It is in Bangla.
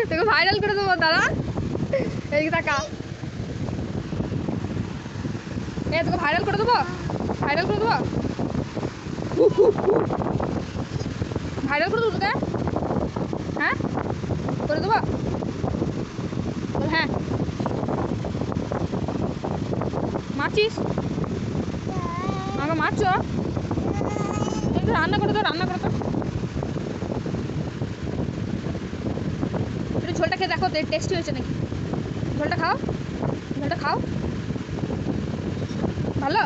তোকে ভাইরাল করে দেবো দাদা, এইদিকে তাকা। তোকে ভাইরাল করে দেবো, ভাইরাল করে দেবো, ভাইরাল করে দেবো তোকে। হ্যাঁ করে দেবো, হ্যাঁ মারছিস আমাকে, মারছ? একটু রান্না করে দাও, রান্না করে দাও। একটু ঝোলটা খেয়ে দেখো টেস্টি হয়েছে নাকি। ঝোলটা খাও, ঝোলটা খাও, ভালো।